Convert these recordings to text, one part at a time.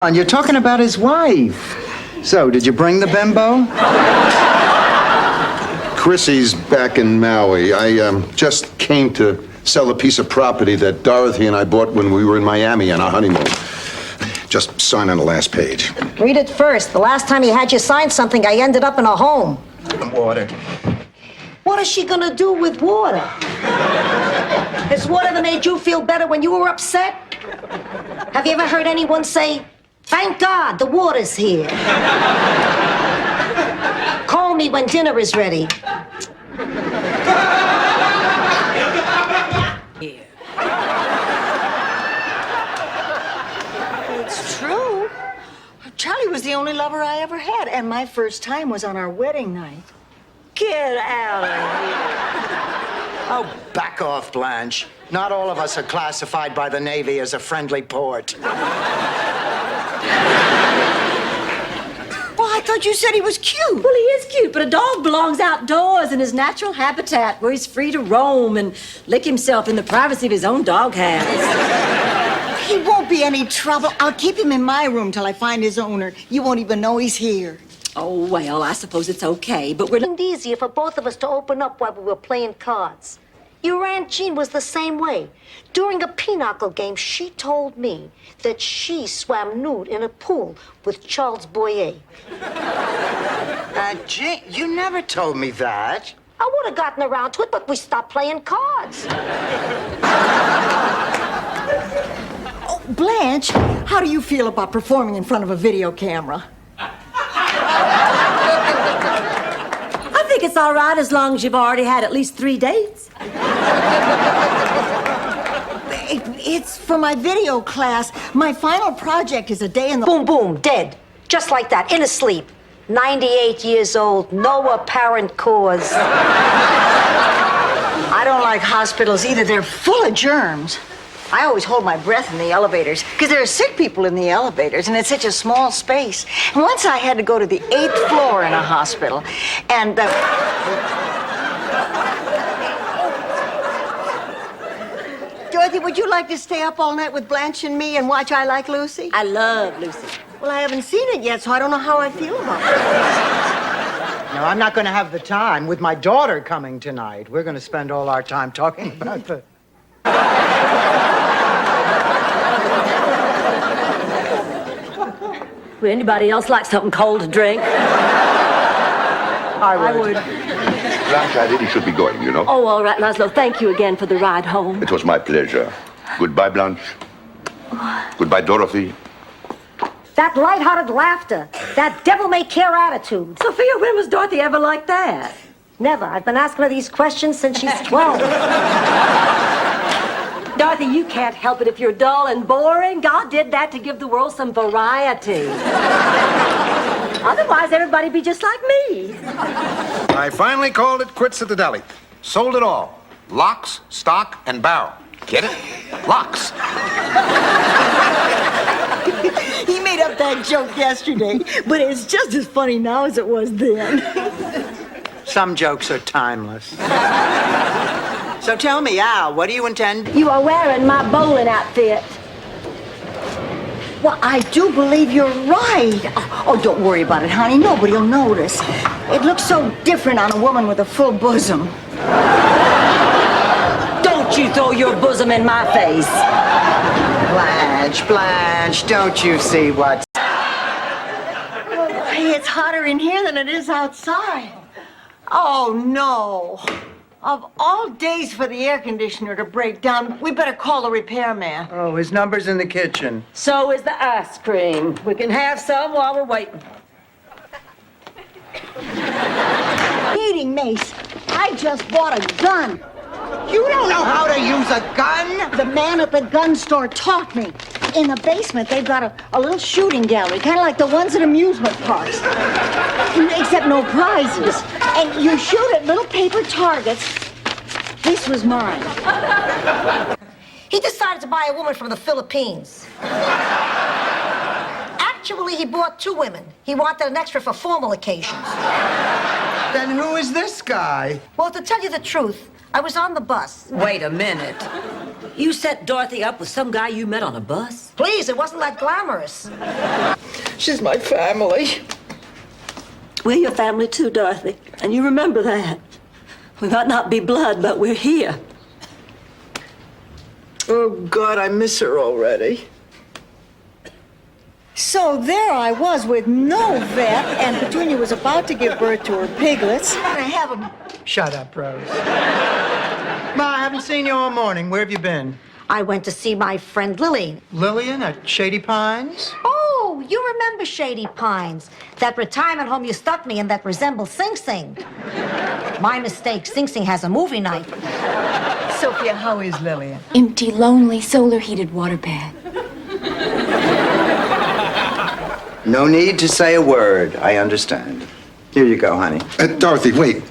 And you're talking about his wife. So, did you bring the bimbo? Chrissy's back in Maui. I just came to sell a piece of property that Dorothy and I bought when we were in Miami on our honeymoon. Just sign on the last page. Read it first. The last time he had you sign something, I ended up in a home. Water. What is she gonna do with water? Has water that made you feel better when you were upset? Have you ever heard anyone say, "Thank God the water's here"? Call me when dinner is ready. It's true. Charlie was the only lover I ever had, and my first time was on our wedding night. Get out of here. Oh, back off, Blanche. Not all of us are classified by the Navy as a friendly port. Well, I thought you said he was cute. Well, he is cute, but a dog belongs outdoors in his natural habitat where he's free to roam and lick himself in the privacy of his own doghouse. He won't be any trouble. I'll keep him in my room till I find his owner. You won't even know he's here. Oh, well, I suppose it's okay, but we're... It seemed easier for both of us to open up while we were playing cards. Your Aunt Jean was the same way. During a pinochle game, she told me that she swam nude in a pool with Charles Boyer. Jane, you never told me that. I would have gotten around to it, but we stopped playing cards. Oh, Blanche, how do you feel about performing in front of a video camera? I think it's all right as long as you've already had at least 3 dates. It's for my video class. My final project is a day in the... Boom, boom, dead. Just like that, in his sleep. 98 years old, no apparent cause. I don't like hospitals either. They're full of germs. I always hold my breath in the elevators because there are sick people in the elevators and it's such a small space. And once I had to go to the 8th floor in a hospital and... Dorothy, would you like to stay up all night with Blanche and me and watch I Like Lucy? I love Lucy. Well, I haven't seen it yet, so I don't know how I feel about it. No, I'm not going to have the time. With my daughter coming tonight, we're going to spend all our time talking about the... Would anybody else like something cold to drink? I would. Blanche, I really should be going, you know. Oh, all right, Laszlo. Thank you again for the ride home. It was my pleasure. Goodbye, Blanche. Goodbye, Dorothy. That lighthearted laughter, that devil-may-care attitude. Sophia, when was Dorothy ever like that? Never. I've been asking her these questions since she's 12. Dorothy, you can't help it if you're dull and boring. God did that to give the world some variety. Otherwise, everybody'd be just like me. I finally called it quits at the deli. Sold it all. Locks, stock, and barrel. Get it? Locks. He made up that joke yesterday, but it's just as funny now as it was then. Some jokes are timeless. So tell me, Al, what do you intend? You are wearing my bowling outfit. Well, I do believe you're right. Oh, don't worry about it, honey. Nobody will notice. It looks so different on a woman with a full bosom. Don't you throw your bosom in my face. Blanche, don't you see what's... Hey, it's hotter in here than it is outside. Oh, no. Of all days for the air conditioner to break down, we better call the repairman. Oh, his number's in the kitchen. So is the ice cream. We can have some while we're waiting. Meeting, Mace. I just bought a gun. You don't know how to use a gun? The man at the gun store taught me. In the basement, they've got a little shooting gallery, kind of like the ones at amusement parks. Except no prizes. And you shoot at little paper targets. This was mine. He decided to buy a woman from the Philippines. Actually, he bought 2 women. He wanted an extra for formal occasions. Then who is this guy? Well, to tell you the truth, I was on the bus. Wait a minute. You set Dorothy up with some guy you met on a bus? Please, it wasn't that glamorous. She's my family. We're your family too, Dorothy. And you remember that. We might not be blood, but we're here. Oh, God, I miss her already. So there I was with no vet, and Petunia was about to give birth to her piglets. I have them. Shut up, Rose. Ma, I haven't seen you all morning. Where have you been? I went to see my friend Lily. Lillian at Shady Pines? Oh, you remember Shady Pines, that retirement home you stuck me in that resembles Sing Sing. My mistake, Sing Sing has a movie night. Sophia, how is Lillian? Empty, lonely, solar-heated water bath. No need to say a word. I understand. Here you go, honey. Dorothy, wait.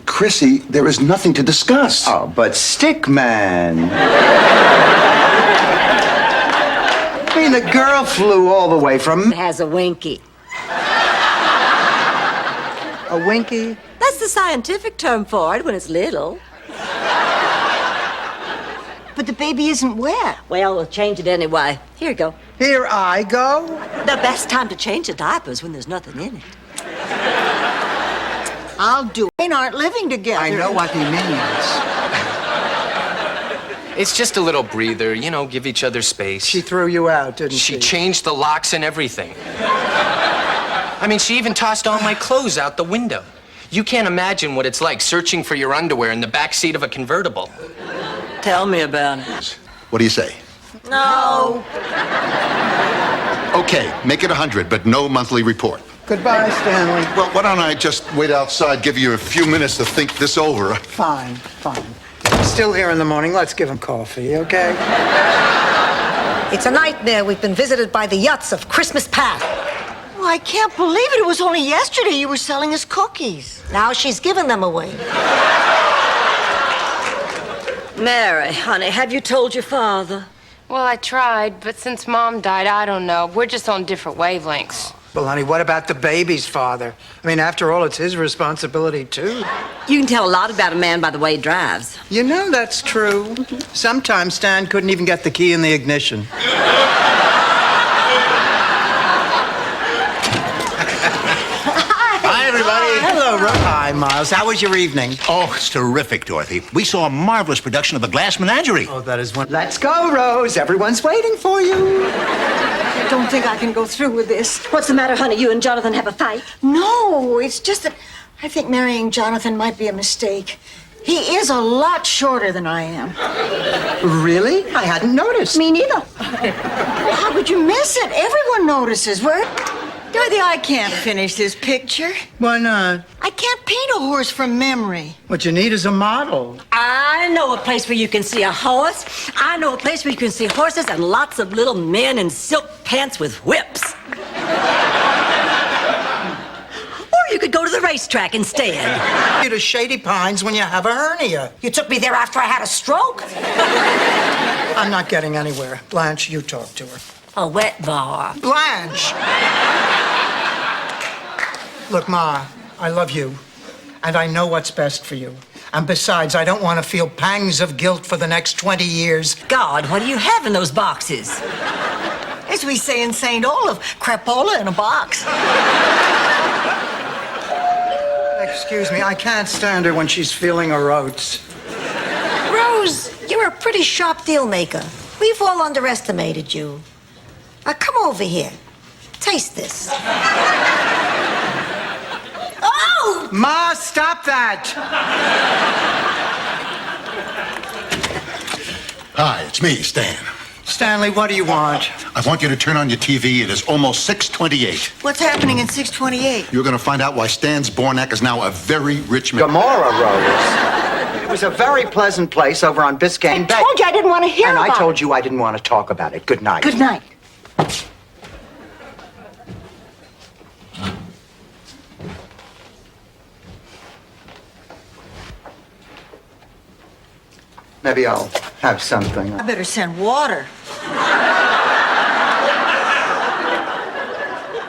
Chrissy, there is nothing to discuss. Oh, but Stickman. I mean, the girl flew all the way from... Has a winky. A winky? That's the scientific term for it when it's little. But the baby isn't wet. Well, we'll change it anyway. Here you go. Here I go. The best time to change the diapers when there's nothing in it. I'll do it. They aren't living together. I know what he means. It's just a little breather, you know, give each other space. She threw you out, didn't she? She changed the locks and everything. I mean, she even tossed all my clothes out the window. You can't imagine what it's like searching for your underwear in the back seat of a convertible. Tell me about it. What do you say? No. Okay, make it 100, but no monthly report. Goodbye, Stanley. Well, why don't I just wait outside, give you a few minutes to think this over? Fine, fine. Still here in the morning. Let's give him coffee, okay? It's a nightmare. We've been visited by the yuts of Christmas Pat. Oh, I can't believe it. It was only yesterday you were selling us cookies. Now she's given them away. Mary, honey, have you told your father? Well, I tried, but since Mom died, I don't know. We're just on different wavelengths. Well, honey, what about the baby's father? I mean, after all, it's his responsibility, too. You can tell a lot about a man by the way he drives. You know, that's true. Sometimes Stan couldn't even get the key in the ignition. Hi, everybody. Hello, Ro. Hi, Miles. How was your evening? Oh, it's terrific, Dorothy. We saw a marvelous production of The Glass Menagerie. Oh, that is one. Let's go, Rose. Everyone's waiting for you. I don't think I can go through with this. What's the matter, honey? You and Jonathan have a fight? No, it's just that I think marrying Jonathan might be a mistake. He is a lot shorter than I am. Really? I hadn't noticed. Me neither. How could you miss it? Everyone notices. Dorothy, I can't finish this picture. Why not? I can't paint a horse from memory. What you need is a model. I know a place where you can see a horse. I know a place where you can see horses and lots of little men in silk pants with whips. Or you could go to the racetrack instead. You to Shady Pines when you have a hernia. You took me there after I had a stroke. I'm not getting anywhere. Blanche, you talk to her. A wet bar. Blanche! Look, Ma, I love you, and I know what's best for you. And besides, I don't want to feel pangs of guilt for the next 20 years. God, what do you have in those boxes? As we say in St. Olaf, crapola in a box. Excuse me, I can't stand her when she's feeling her oats. Rose, you're a pretty sharp deal maker. We've all underestimated you. Now come over here. Taste this. Oh! Ma, stop that! Hi, it's me, Stan. Stanley, what do you want? I want you to turn on your TV. It is almost 6:28. What's happening in 628? You're going to find out why Stan Zbornak is now a very rich man. Gomorrah, Rose. It was a very pleasant place over on Biscayne Bay. I told you I didn't want to hear And about I told you I didn't want to talk about it. Good night. it. Good night. Maybe I'll have something. I better send water.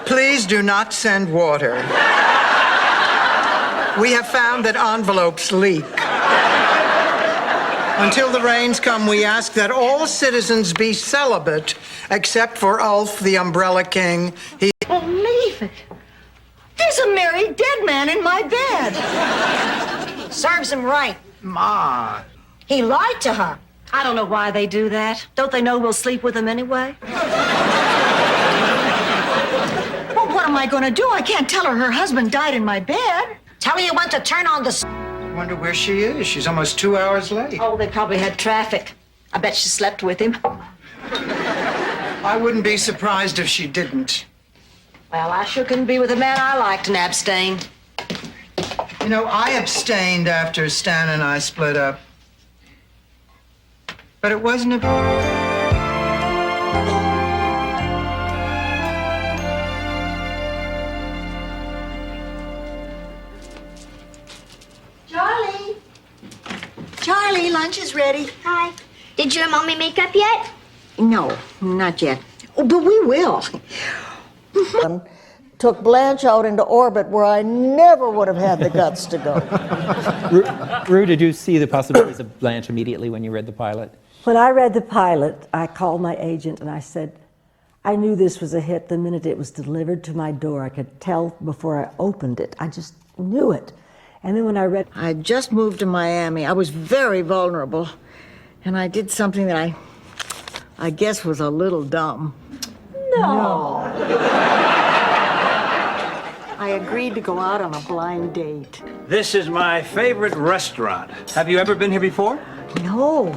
Please do not send water. We have found that envelopes leak. Until the rains come, we ask that all citizens be celibate, except for Ulf, the Umbrella King. He... Believe it. There's a married dead man in my bed. Serves him right. Ma. He lied to her. I don't know why they do that. Don't they know we'll sleep with him anyway? Well, what am I going to do? I can't tell her husband died in my bed. Tell her you want to turn on the... I wonder where she is. She's almost 2 hours late. Oh, they probably had traffic. I bet she slept with him. I wouldn't be surprised if she didn't. Well, I sure couldn't be with a man I liked and abstain. You know, I abstained after Stan and I split up. But it wasn't a... Charlie. Charlie, lunch is ready. Hi. Did your mommy make up yet? No, not yet. Oh, but we will. Took Blanche out into orbit where I never would have had the guts to go. Rue, did you see the possibilities of Blanche immediately when you read the pilot? When I read the pilot, I called my agent and I said, I knew this was a hit the minute it was delivered to my door. I could tell before I opened it. I just knew it. And then when I read... I just moved to Miami. I was very vulnerable. And I did something that I guess was a little dumb. No. I agreed to go out on a blind date. This is my favorite restaurant. Have you ever been here before? No,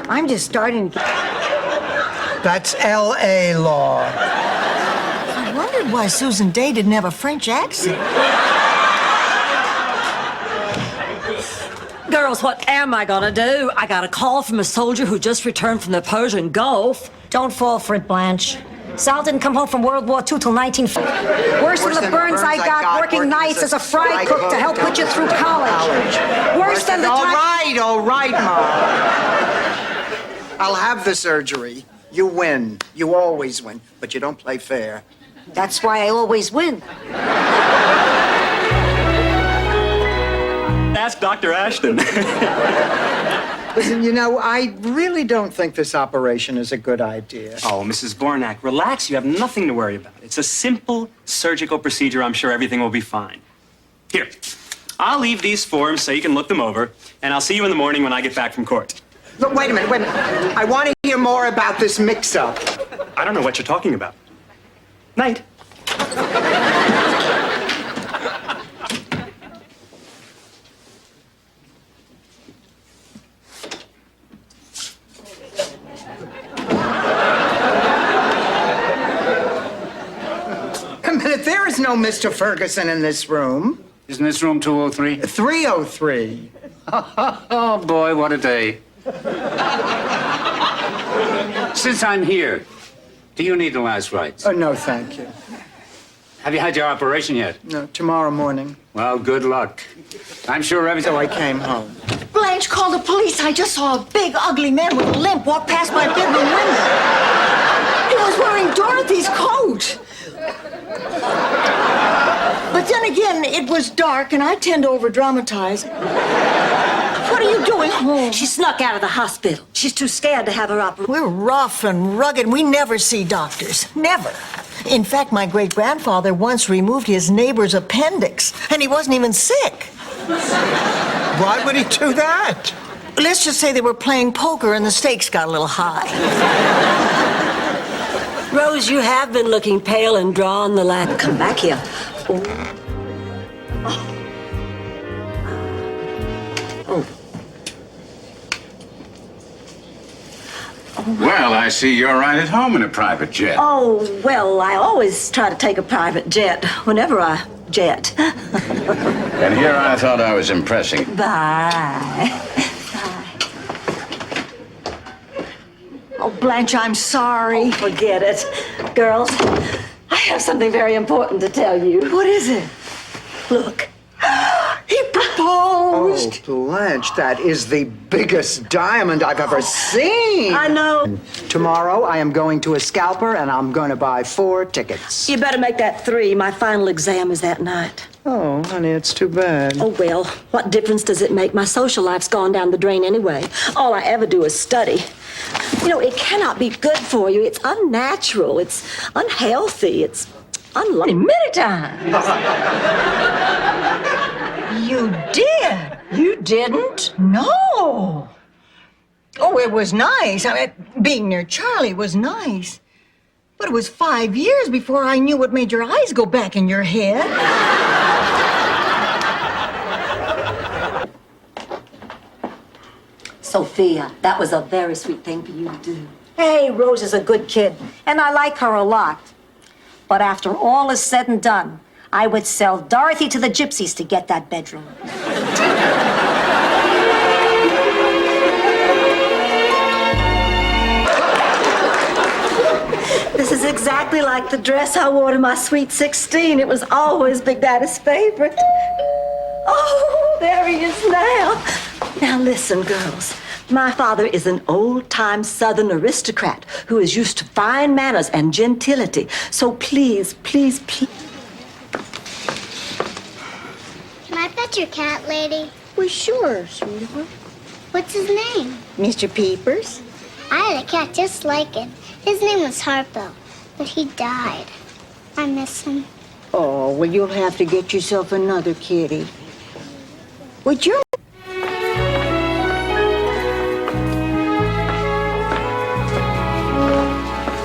I'm just starting to get... That's L.A. law. I wondered why Susan Day didn't have a French accent. Girls, what am I gonna do? I got a call from a soldier who just returned from the Persian Gulf. Don't fall for it, Blanche. Sal didn't come home from World War II till 1940. Worse than the burns I got working nights as a fry cook to help put you through college. Worse than the time... All right, Ma. I'll have the surgery. You win. You always win. But you don't play fair. That's why I always win. Ask Dr. Ashton. Listen, you know, I really don't think this operation is a good idea. Oh, Mrs. Bornak, relax. You have nothing to worry about. It's a simple surgical procedure. I'm sure everything will be fine. Here, I'll leave these forms so you can look them over, and I'll see you in the morning when I get back from court. Look, wait a minute. I want to hear more about this mix-up. I don't know what you're talking about. Night. There is no Mr. Ferguson in this room. Isn't this room 203? 303. Oh, boy, what a day. Since I'm here, do you need the last rites? Oh, no, thank you. Have you had your operation yet? No, tomorrow morning. Well, good luck. I'm sure everything... So I came home. Blanche, call the police. I just saw a big, ugly man with a limp walk past my bedroom window. He was wearing Dorothy's coat. But then again, it was dark, and I tend to over-dramatize. What are you doing home? She snuck out of the hospital. She's too scared to have her operation. We're rough and rugged. We never see doctors. Never. In fact, my great-grandfather once removed his neighbor's appendix, and he wasn't even sick. Why would he do that? Let's just say they were playing poker and the stakes got a little high. Rose, you have been looking pale and drawn the last... Come back here. Well, I see you're right at home in a private jet. Oh, well, I always try to take a private jet whenever I jet. And here I thought I was impressing. Bye. Oh, Blanche, I'm sorry. Oh, forget it. Girls, I have something very important to tell you. What is it? Look. He proposed. proposed. Oh, Blanche, that is the biggest diamond I've ever seen. I know. Tomorrow, I am going to a scalper, and I'm going to buy 4 tickets. You better make that 3. My final exam is that night. Oh, honey, it's too bad. Oh, well, what difference does it make? My social life's gone down the drain anyway. All I ever do is study. You know, it cannot be good for you. It's unnatural. It's unhealthy. It's unlucky. Many times. You did? You didn't? No. Oh, it was nice. I mean, being near Charlie was nice. But it was 5 years before I knew what made your eyes go back in your head. Sophia, that was a very sweet thing for you to do. Hey, Rose is a good kid, and I like her a lot. But after all is said and done, I would sell Dorothy to the gypsies to get that bedroom. This is exactly like the dress I wore to my sweet 16. It was always Big Daddy's favorite. Oh, there he is now. Now listen, girls. My father is an old-time Southern aristocrat who is used to fine manners and gentility. So please, please, please. Can I pet your cat, lady? Well, sure, sweetheart. What's his name? Mr. Peepers? I had a cat just like it. His name was Harpo, but he died. I miss him. Oh, well, you'll have to get yourself another kitty. Would you?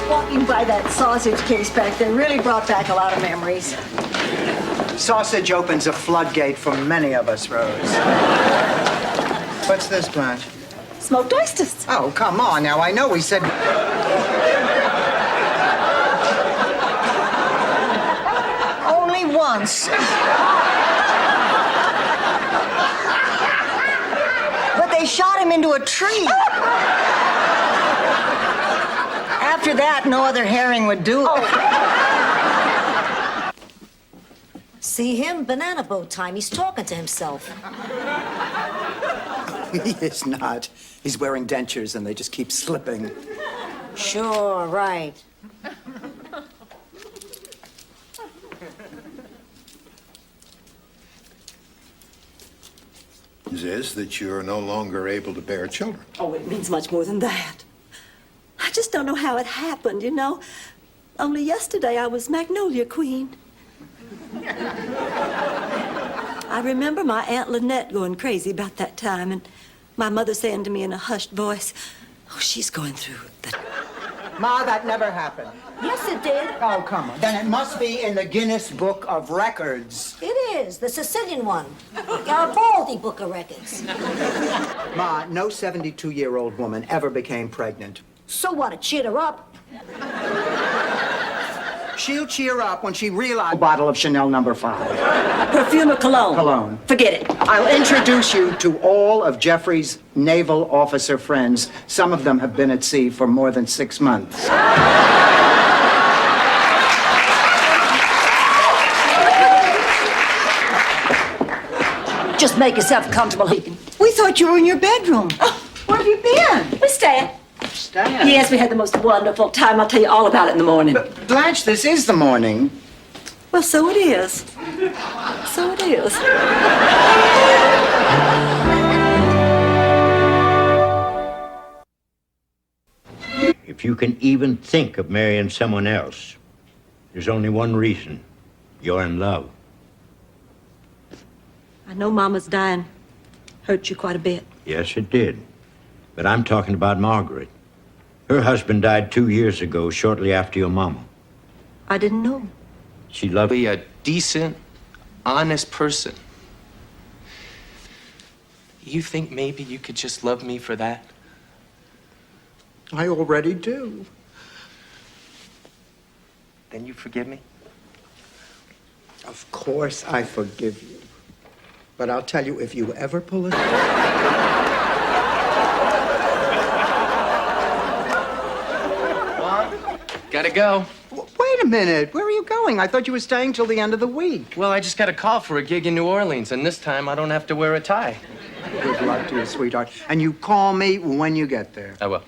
Walking by that sausage case back there really brought back a lot of memories. Sausage opens a floodgate for many of us, Rose. What's this, Blanche? Smoked oysters. Oh, come on now. I know we said... Only once. But they shot him into a tree. After that, no other herring would do it. See him? Banana boat time. He's talking to himself. He is not. He's wearing dentures, and they just keep slipping. Sure, right. Is this that you're no longer able to bear children? Oh, it means much more than that. I just don't know how it happened, you know. Only yesterday I was Magnolia Queen. I remember my Aunt Lynette going crazy about that time, and my mother saying to me in a hushed voice, oh, she's going through the... Ma, that never happened. Yes, it did. Oh, come on. Then it must be in the Guinness Book of Records. It is, the Sicilian one. Garibaldi Book of Records. Ma, no 72-year-old woman ever became pregnant. So what, it cheered her up? She'll cheer up when she realizes... A bottle of Chanel No. 5. Perfume or cologne? Cologne. Forget it. I'll introduce you to all of Jeffrey's naval officer friends. Some of them have been at sea for more than 6 months. Just make yourself comfortable. We thought you were in your bedroom. Oh, where have you been? We're staying. Stan. Yes, we had the most wonderful time. I'll tell you all about it in the morning. But Blanche, this is the morning. Well, so it is. So it is. If you can even think of marrying someone else, there's only one reason. You're in love. I know Mama's dying. Hurt you quite a bit. Yes, it did. But I'm talking about Margaret. Her husband died 2 years ago, shortly after your mama. I didn't know. She loved Be a decent, honest person. You think maybe you could just love me for that? I already do. Then you forgive me? Of course I forgive you. But I'll tell you, if you ever pull it... Gotta go. Wait a minute. Where are you going? going? I thought you were staying till the end of the week. Well, I just got a call for a gig in New Orleans, and this time I don't have to wear a tie. Good luck to you, sweetheart. And you call me when you get there. I will.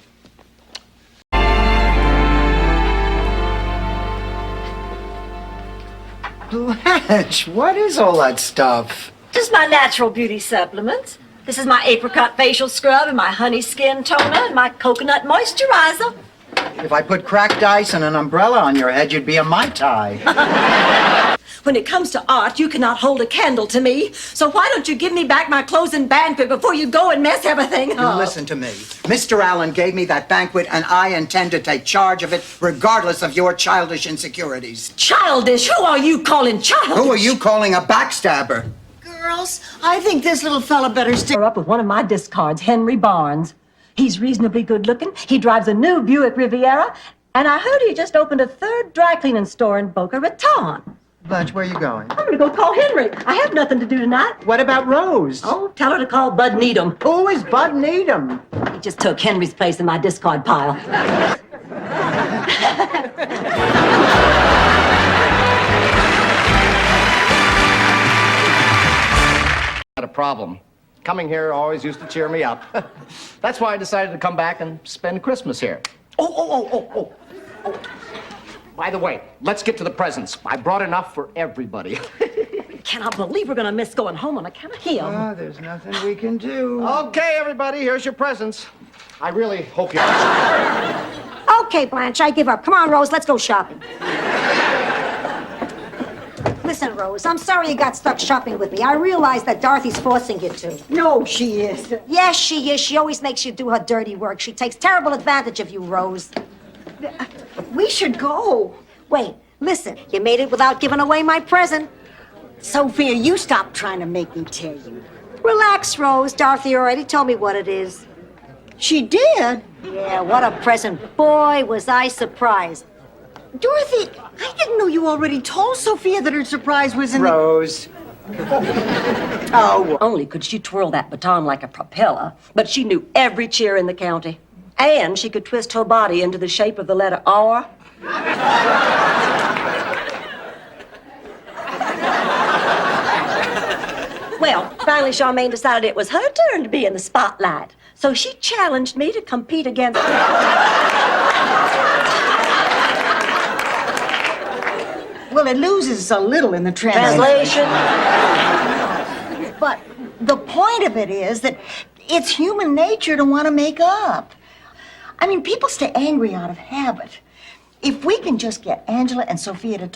Blanche, what is all that stuff? Just my natural beauty supplements. This is my apricot facial scrub and my honey skin toner and my coconut moisturizer. If I put cracked ice and an umbrella on your head, you'd be a Mai Tai. When it comes to art, you cannot hold a candle to me. So why don't you give me back my clothes and banquet before you go and mess everything You up? listen to me. Mr. Allen gave me that banquet, and I intend to take charge of it, regardless of your childish insecurities. Childish? Who are you calling childish? Who are you calling a backstabber? Girls, I think this little fella better stick up with one of my discards, Henry Barnes. He's reasonably good looking. He drives a new Buick Riviera, and I heard he just opened a third dry cleaning store in Boca Raton. Blanche, where are you going? I'm gonna go call Henry. I have nothing to do tonight. What about Rose? Oh, tell her to call Bud Needham. Who is Bud Needham? He just took Henry's place in my discard pile. Not a problem. Coming here always used to cheer me up. That's why I decided to come back and spend Christmas here. Oh. By the way, let's get to the presents. I brought enough for everybody. Cannot believe we're gonna miss going home on account of him. Oh, there's nothing we can do. Okay, everybody, here's your presents. I really hope you... Okay, Blanche, I give up. Come on, Rose, let's go shopping. Listen, Rose, I'm sorry you got stuck shopping with me. I realize that Dorothy's forcing you to. No, she isn't. Yes, she is. She always makes you do her dirty work. She takes terrible advantage of you, Rose. We should go. Wait, listen, you made it without giving away my present. Sophia, you stop trying to make me tell you. Relax, Rose. Dorothy already told me what it is. She did? Yeah, what a present. Boy, was I surprised. Dorothy, I didn't know you already told Sophia that her surprise was in Rose. Oh. Only could she twirl that baton like a propeller, but she knew every cheer in the county. And she could twist her body into the shape of the letter R. Well, finally Charmaine decided it was her turn to be in the spotlight. So she challenged me to compete against Well, it loses a little in the translation. But the point of it is that it's human nature to want to make up. I mean, people stay angry out of habit. If we can just get Angela and Sophia to...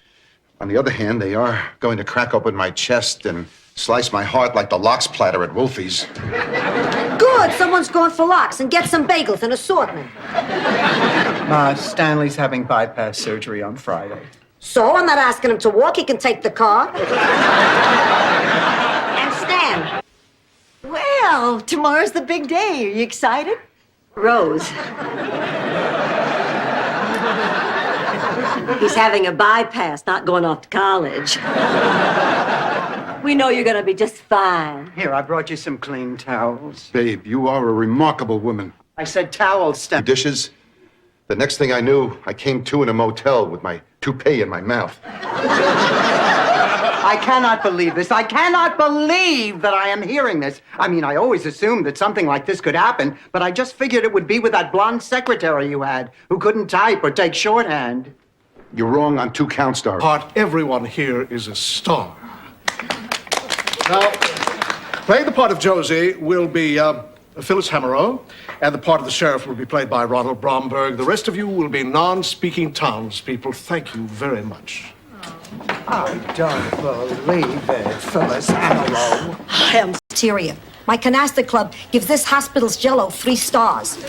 On the other hand, they are going to crack open my chest and slice my heart like the lox platter at Wolfie's. Good, someone's going for lox and get some bagels and assortment. Stanley's having bypass surgery on Friday. So I'm not asking him to walk. He can take the car. And stand. Well, tomorrow's the big day. Are you excited? Rose. He's having a bypass, not going off to college. We know you're going to be just fine. Here, I brought you some clean towels. Babe, you are a remarkable woman. I said towels, Stan. Dishes. The next thing I knew, I came to in a motel with my toupee in my mouth. I cannot believe this. I cannot believe that I am hearing this. I mean, I always assumed that something like this could happen, but I just figured it would be with that blonde secretary you had who couldn't type or take shorthand. You're wrong on 2 counts, Dorothy. Everyone here is a star. Now, playing the part of Josie will be Phyllis Hammerall, and the part of the sheriff will be played by Ronald Bromberg. The rest of you will be non-speaking townspeople. Thank you very much. I don't believe it, Phyllis Hammerall. I am bacteria. My canasta club gives this hospital's Jell-O 3 stars.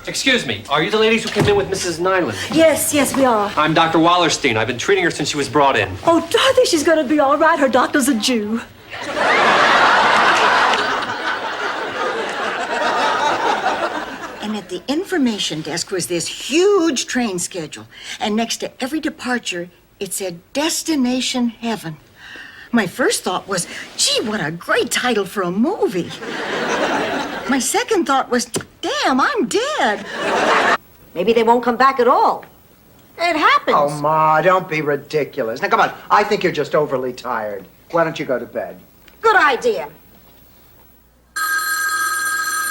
Excuse me, are you the ladies who came in with Mrs. Nyland? Yes, we are. I'm Dr. Wallerstein. I've been treating her since she was brought in. Oh, Dorothy, she's going to be all right. Her doctor's a Jew. And at the information desk was this huge train schedule. And next to every departure, it said Destination Heaven. My first thought was, gee, what a great title for a movie. My second thought was, damn, I'm dead. Maybe they won't come back at all. It happens. Oh, Ma, don't be ridiculous. Now, come on. I think you're just overly tired. Why don't you go to bed? Good idea.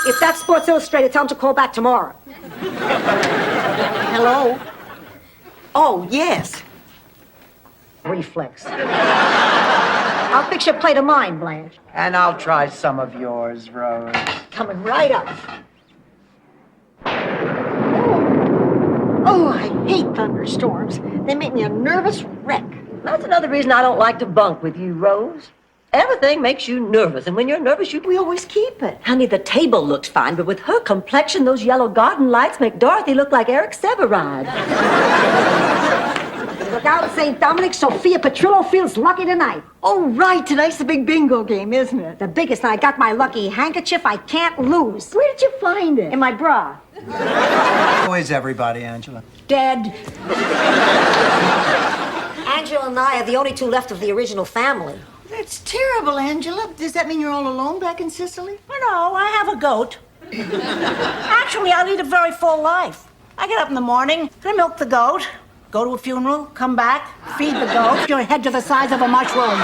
If that's Sports Illustrated, tell them to call back tomorrow. Hello? Oh, yes. Reflex. I'll fix your plate of mine, Blanche. And I'll try some of yours, Rose. Coming right up. Oh, I hate thunderstorms. They make me a nervous wreck. That's another reason I don't like to bunk with you, Rose. Everything makes you nervous, and when you're nervous, we always keep it. Honey, the table looks fine, but with her complexion, those yellow garden lights make Dorothy look like Eric Severide. Look out, St. Dominic. Sophia Petrillo feels lucky tonight. Oh, right. Tonight's the big bingo game, isn't it? The biggest. I got my lucky handkerchief. I can't lose. Where did you find it? In my bra. How is everybody, Angela? Dead. Angela and I are the only two left of the original family. That's terrible, Angela. Does that mean you're all alone back in Sicily? No, I have a goat. Actually, I lead a very full life. I get up in the morning, I milk the goat, go to a funeral, come back, feed the goat, your head to the size of a mushroom.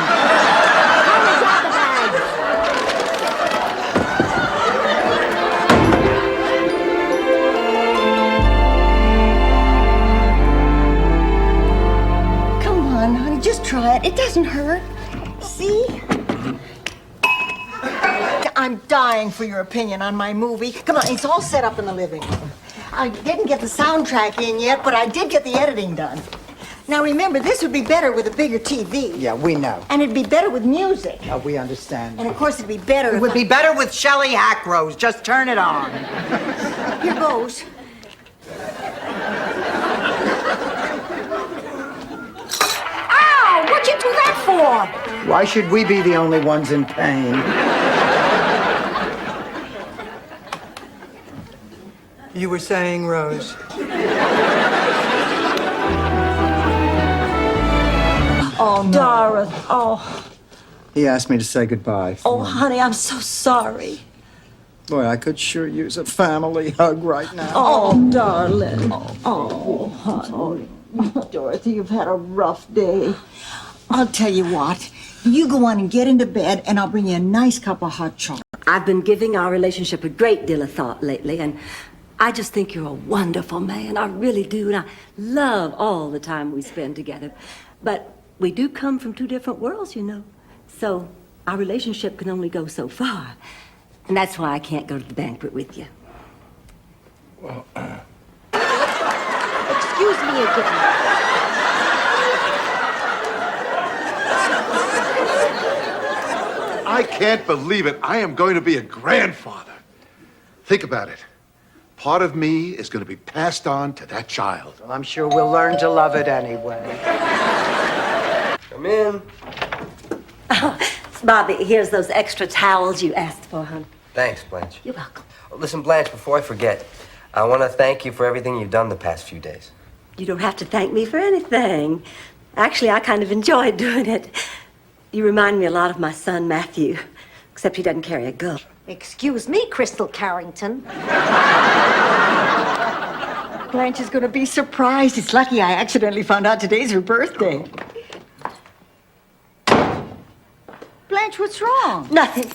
Come on, honey, just try it. It doesn't hurt. See? I'm dying for your opinion on my movie. Come on, it's all set up in the living room. I didn't get the soundtrack in yet, but I did get the editing done. Now remember, this would be better with a bigger TV. Yeah, we know. And it'd be better with music. Oh, we understand. And of course, it'd be better. It would be better with Shelley Hackrose. Just turn it on. Here goes. Ow! What'd you do that for? Why should we be the only ones in pain? You were saying, Rose? Oh, Dorothy. Oh, He asked me to say goodbye. oh, honey, I'm so sorry. Boy, I could sure use a family hug right now. Oh, darling. Oh, honey. Dorothy, you've had a rough day. I'll tell you what. You go on and get into bed, and I'll bring you a nice cup of hot chocolate. I've been giving our relationship a great deal of thought lately, and I just think you're a wonderful man. I really do, and I love all the time we spend together. But we do come from two different worlds, you know. So our relationship can only go so far. And that's why I can't go to the banquet with you. Excuse me again. I can't believe it. I am going to be a grandfather. Think about it. Part of me is going to be passed on to that child. Well, I'm sure we'll learn to love it anyway. Come in. Bobby, here's those extra towels you asked for, hon. Thanks, Blanche. You're welcome. Listen, Blanche, before I forget, I want to thank you for everything you've done the past few days. You don't have to thank me for anything. Actually, I kind of enjoyed doing it. You remind me a lot of my son, Matthew, except he doesn't carry a gun. Excuse me, Crystal Carrington. Blanche is going to be surprised. It's lucky I accidentally found out today's her birthday. Blanche, what's wrong? Nothing.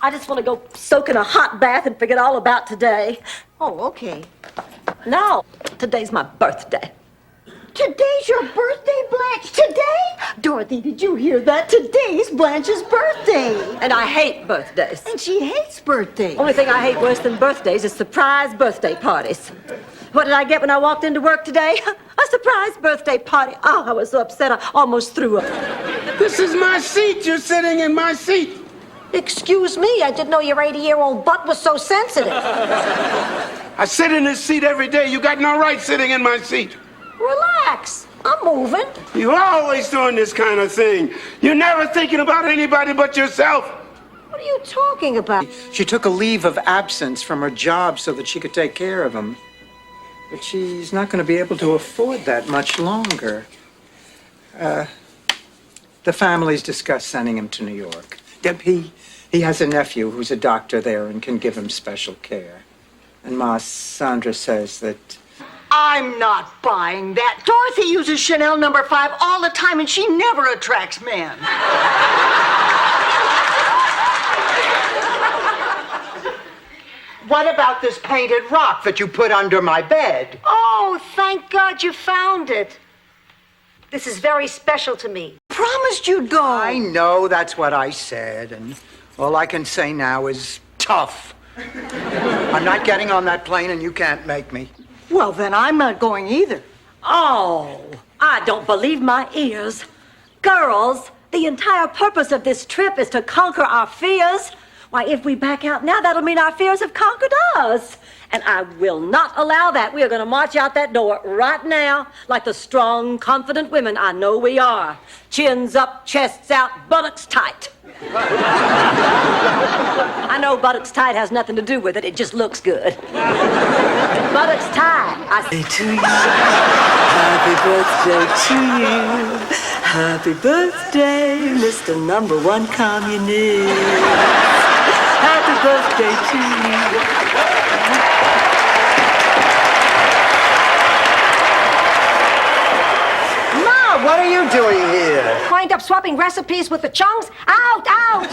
I just want to go soak in a hot bath and forget all about today. Oh, okay. No, today's my birthday. Today's your birthday, Blanche? Today? Dorothy, did you hear that? Today's Blanche's birthday. And I hate birthdays. And she hates birthdays. Only thing I hate worse than birthdays is surprise birthday parties. What did I get when I walked into work today? A surprise birthday party. Oh, I was so upset I almost threw up. This is my seat. You're sitting in my seat. Excuse me, I didn't know your 80-year-old butt was so sensitive. I sit in this seat every day. You got no right sitting in my seat. Relax. I'm moving. You're always doing this kind of thing. You're never thinking about anybody but yourself. What are you talking about? She took a leave of absence from her job so that she could take care of him. But she's not going to be able to afford that much longer. The family's discussed sending him to New York. He has a nephew who's a doctor there and can give him special care. And Ma Sandra says that I'm not buying that. Dorothy uses Chanel No. 5 all the time, and she never attracts men. What about this painted rock that you put under my bed? Oh, thank God you found it. This is very special to me. Promised you'd go. I know that's what I said, and all I can say now is tough. I'm not getting on that plane, and you can't make me. Well, then I'm not going either. Oh, I don't believe my ears. Girls, the entire purpose of this trip is to conquer our fears. Why, if we back out now, that'll mean our fears have conquered us. And I will not allow that. We are going to march out that door right now like the strong, confident women I know we are. Chins up, chests out, buttocks tight. I know buttocks tight has nothing to do with it. It just looks good. Buttocks tight. I say to you, happy birthday to you. Happy birthday, Mr. Number One Communist. Happy birthday to you. Ma, what are you doing here? Wind up swapping recipes with the chunks? Out, out!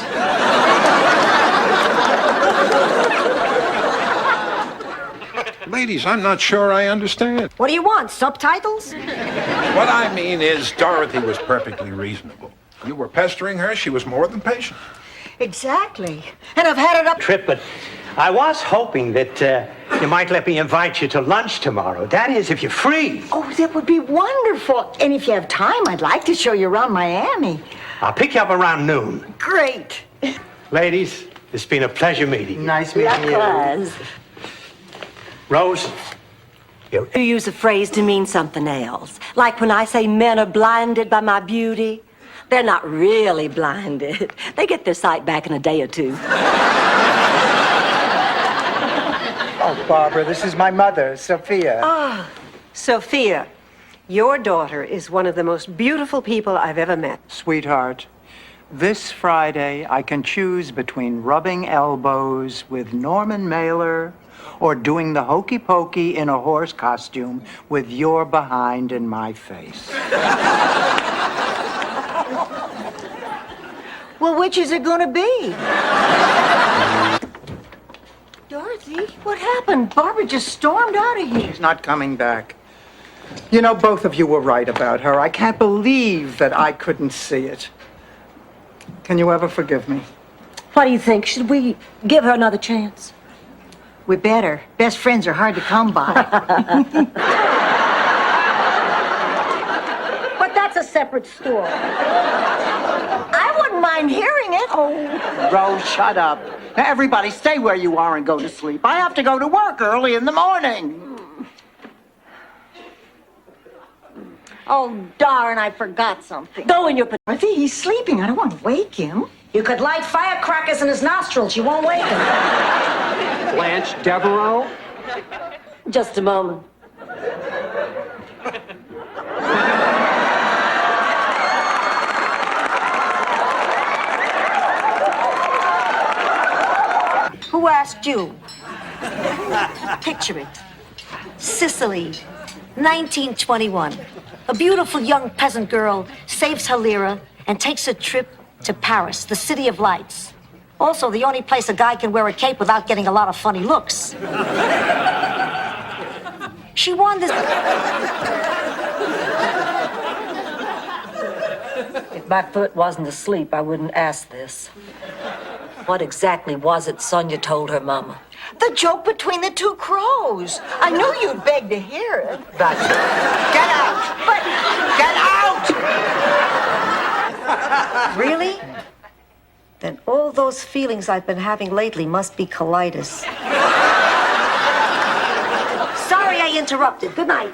Ladies, I'm not sure I understand. What do you want, subtitles? What I mean is, Dorothy was perfectly reasonable. You were pestering her, she was more than patient. Exactly. And I've had it up. Trip, but I was hoping that you might let me invite you to lunch tomorrow. That is, if you're free. Oh, that would be wonderful. And if you have time, I'd like to show you around Miami. I'll pick you up around noon. Great. Ladies, it's been a pleasure meeting you. Nice meeting you. Rose, You use a phrase to mean something else. Like when I say men are blinded by my beauty. They're not really blinded. They get their sight back in a day or two. Oh, Barbara, this is my mother, Sophia. Ah, Sophia, your daughter is one of the most beautiful people I've ever met. Sweetheart, this Friday I can choose between rubbing elbows with Norman Mailer or doing the hokey pokey in a horse costume with your behind in my face. Well, which is it going to be? Dorothy, what happened? Barbara just stormed out of here. She's not coming back. You know, both of you were right about her. I can't believe that I couldn't see it. Can you ever forgive me? What do you think? Should we give her another chance? We better. Best friends are hard to come by. But that's a separate story. I wouldn't mind hearing it. Oh, Rose, shut up. Now, everybody stay where you are and go to sleep. I have to go to work early in the morning. Oh, darn, I forgot something. Go in your... Dorothy, he's sleeping. I don't want to wake him. You could light firecrackers in his nostrils. You won't wake him. Blanche Devereaux? Just a moment. Who asked you? Picture it. Sicily, 1921. A beautiful young peasant girl saves her lira and takes a trip to Paris, the city of lights. Also, the only place a guy can wear a cape without getting a lot of funny looks. She won this... If my foot wasn't asleep, I wouldn't ask this. What exactly was it Sonia told her mama? The joke between the two crows. I knew you'd beg to hear it. That's it. Get out! But Get out! Really? Then all those feelings I've been having lately must be colitis. Sorry I interrupted. Good night.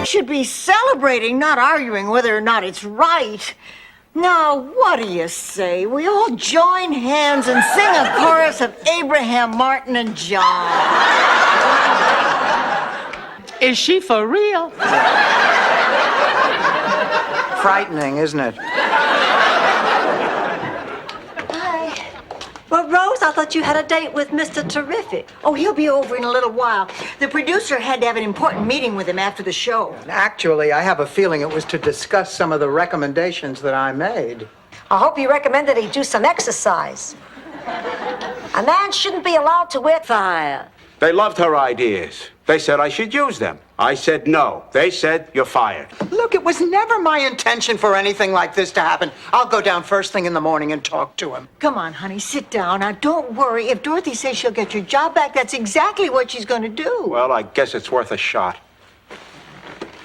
should be celebrating, not arguing whether or not it's right. Now, what do you say? We all join hands and sing a chorus of Abraham, Martin, and John. Is she for real? Frightening, isn't it? I thought you had a date with Mr. Terrific. Oh, he'll be over in a little while. The producer had to have an important meeting with him after the show. Actually, I have a feeling it was to discuss some of the recommendations that I made. I hope he recommended he do some exercise. A man shouldn't be allowed to wear fire. They loved her ideas. They said I should use them. I said no. They said you're fired. Look, it was never my intention for anything like this to happen. I'll go down first thing in the morning and talk to him. Come on, honey, sit down. Now, don't worry. If Dorothy says she'll get your job back, that's exactly what she's going to do. Well, I guess it's worth a shot.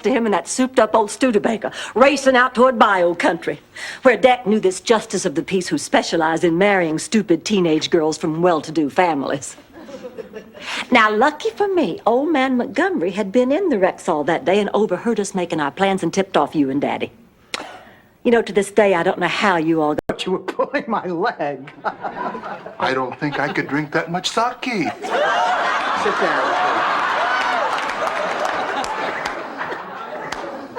To him and that souped-up old Studebaker, racing out toward bio country, where Deck knew this justice of the peace who specialized in marrying stupid teenage girls from well-to-do families. Now, lucky for me, old man Montgomery had been in the Rexall that day and overheard us making our plans and tipped off you and Daddy. You know, to this day, I don't know how you all got... You were pulling my leg. I don't think I could drink that much sake. Sit down.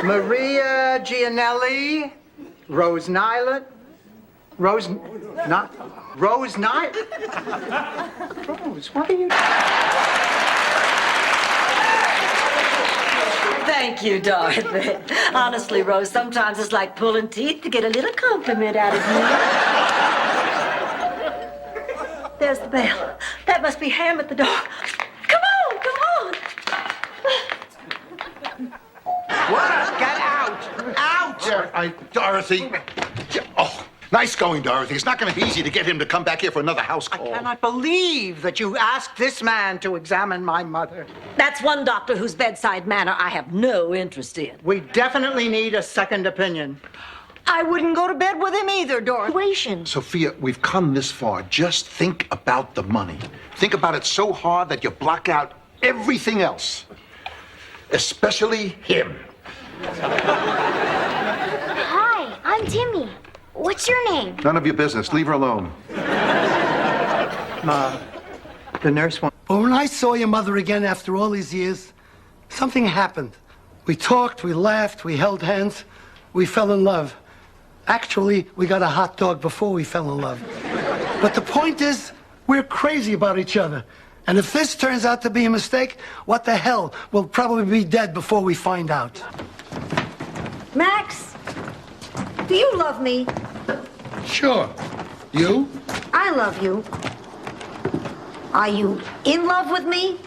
Maria Gianelli, Rose Nyland, Rose Nyland? Rose, what are you... Thank you, Dorothy. Honestly, Rose, sometimes it's like pulling teeth to get a little compliment out of you. There's the bell. That must be Ham at the door. Come on, come on. What? Get out! Out! Dorothy. Oh, nice going, Dorothy. It's not going to be easy to get him to come back here for another house call. I cannot believe that you asked this man to examine my mother. That's one doctor whose bedside manner I have no interest in. We definitely need a second opinion. I wouldn't go to bed with him either, Dorothy. Sophia, we've come this far. Just think about the money. Think about it so hard that you block out everything else. Especially him. Hi, I'm Timmy. What's your name? None of your business. Leave her alone. Ma, the nurse wants... But when I saw your mother again after all these years, something happened. We talked, we laughed, we held hands, we fell in love. Actually, we got a hot dog before we fell in love. But the point is, we're crazy about each other. And if this turns out to be a mistake, what the hell? We'll probably be dead before we find out. Max, do you love me? Sure. You? I love you. Are you in love with me?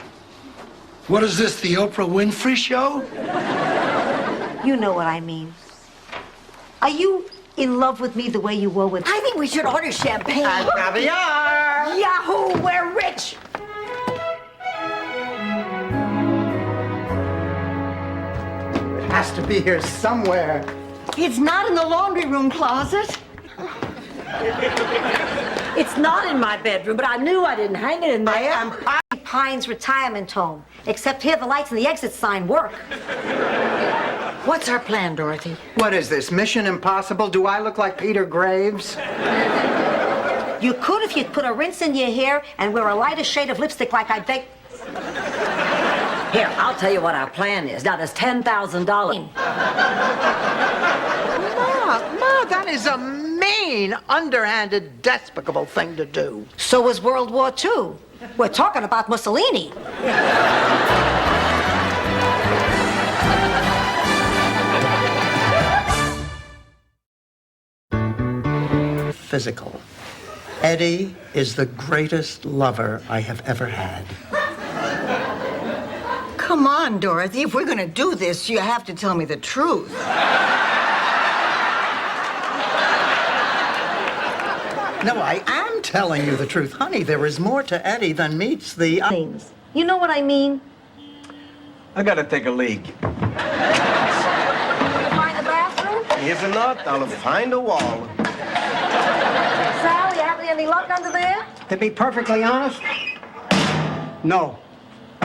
What is this, the Oprah Winfrey show? You know what I mean. Are you in love with me the way you were with... I think we should order champagne. And caviar. Yahoo, we're rich. It has to be here somewhere. It's not in the laundry room closet. It's not in my bedroom, but I knew I didn't hang it in there. I am Pines Retirement Home. Except here the lights and the exit sign work. What's our plan, Dorothy? What is this, Mission Impossible? Do I look like Peter Graves? You could if you'd put a rinse in your hair and wear a lighter shade of lipstick like I beg... Here, I'll tell you what our plan is. Now, there's $10,000. Ma, that is a mean, underhanded, despicable thing to do. So was World War II. We're talking about Mussolini. Physical. Eddie is the greatest lover I have ever had. Come on, Dorothy. If we're going to do this, you have to tell me the truth. No, I am telling you the truth. Honey, there is more to Eddie than meets the... Things. You know what I mean? I gotta take a leak. Find the bathroom? If not, I'll find a wall. Sal, you having any luck under there? To be perfectly honest, no.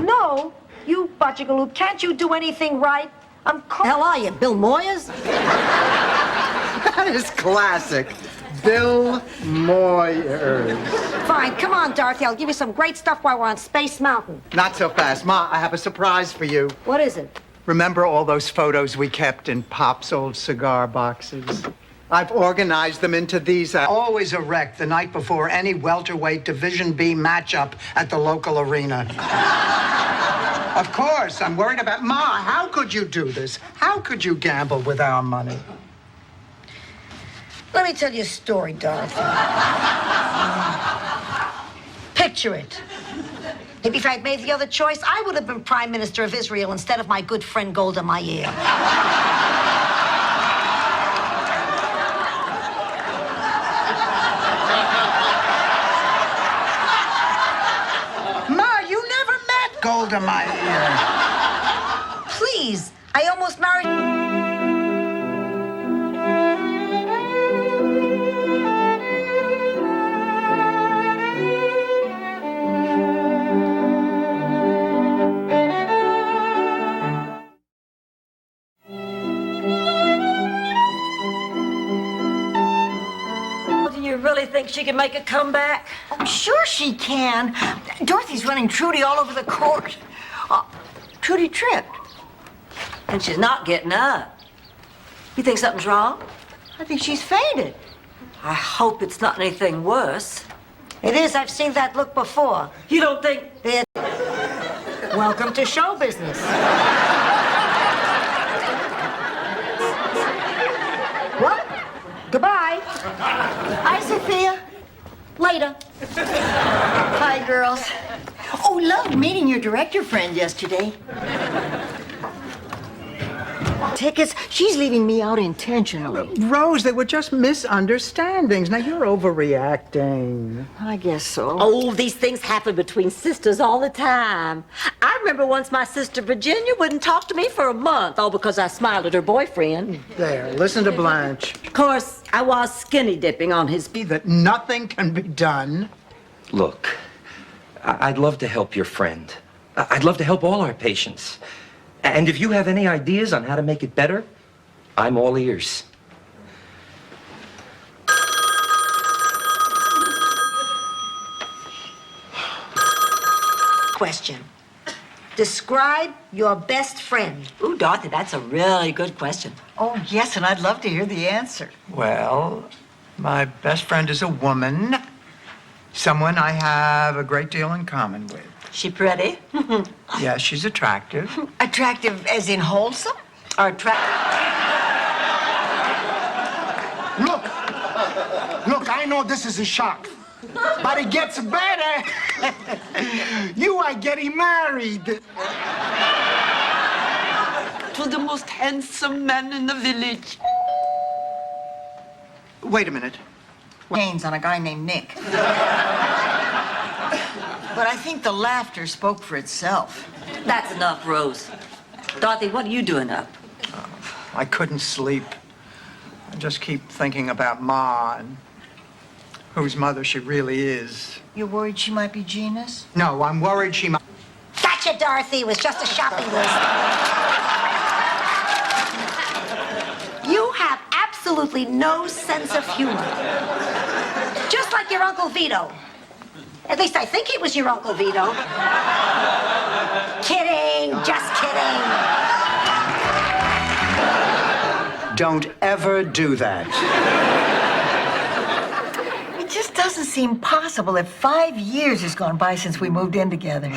No. You butchigaloop, can't you do anything right? I'm Hell are you, Bill Moyers? That is classic. Bill Moyers. Fine, come on, Dorothy. I'll give you some great stuff while we're on Space Mountain. Not so fast. Ma, I have a surprise for you. What is it? Remember all those photos we kept in Pop's old cigar boxes? I've organized them into these. Always erect the night before any welterweight Division B matchup at the local arena. Of course, I'm worried about Ma. How could you do this? How could you gamble with our money? Let me tell you a story, Dorothy. Picture it. Maybe if I'd made the other choice, I would have been Prime Minister of Israel instead of my good friend Golda Meir. Ma, you never met Golda Meir. Please, I almost married... Do you really think she can make a comeback? I'm sure she can. Dorothy's running Trudy all over the court. Trudy tripped. And she's not getting up. You think something's wrong? I think she's fainted. I hope it's not anything worse. It is. I've seen that look before. You don't think... Welcome to show business. Well, goodbye. Hi, Sophia. Later. Hi, girls. Oh, loved meeting your director friend yesterday. Tickets. She's leaving me out intentionally. Rose, they were just misunderstandings. Now you're overreacting. I guess so. Oh, these things happen between sisters all the time. I remember once my sister Virginia wouldn't talk to me for a month, all because I smiled at her boyfriend. There, listen to Blanche. Of course, I was skinny dipping on his... That nothing can be done. Look, I'd love to help your friend. I'd love to help all our patients. And if you have any ideas on how to make it better, I'm all ears. Question. Describe your best friend. Ooh, Dorothy, that's a really good question. Oh, yes, and I'd love to hear the answer. Well, my best friend is a woman. Someone I have a great deal in common with. She pretty? Yeah, she's attractive. Attractive as in wholesome? Or attractive? Look, I know this is a shock, but it gets better. You are getting married. To the most handsome man in the village. Wait a minute. Haynes on a guy named Nick. But I think the laughter spoke for itself. That's enough, Rose. Dorothy, what are you doing up? I couldn't sleep. I just keep thinking about Ma and whose mother she really is. You're worried she might be Gina's? No, I'm worried she might... Gotcha, Dorothy. It was just a shopping list. You have absolutely no sense of humor. Just like your Uncle Vito. At least I think he was your Uncle Vito. Kidding, just kidding. Don't ever do that. It just doesn't seem possible that 5 years has gone by since we moved in together.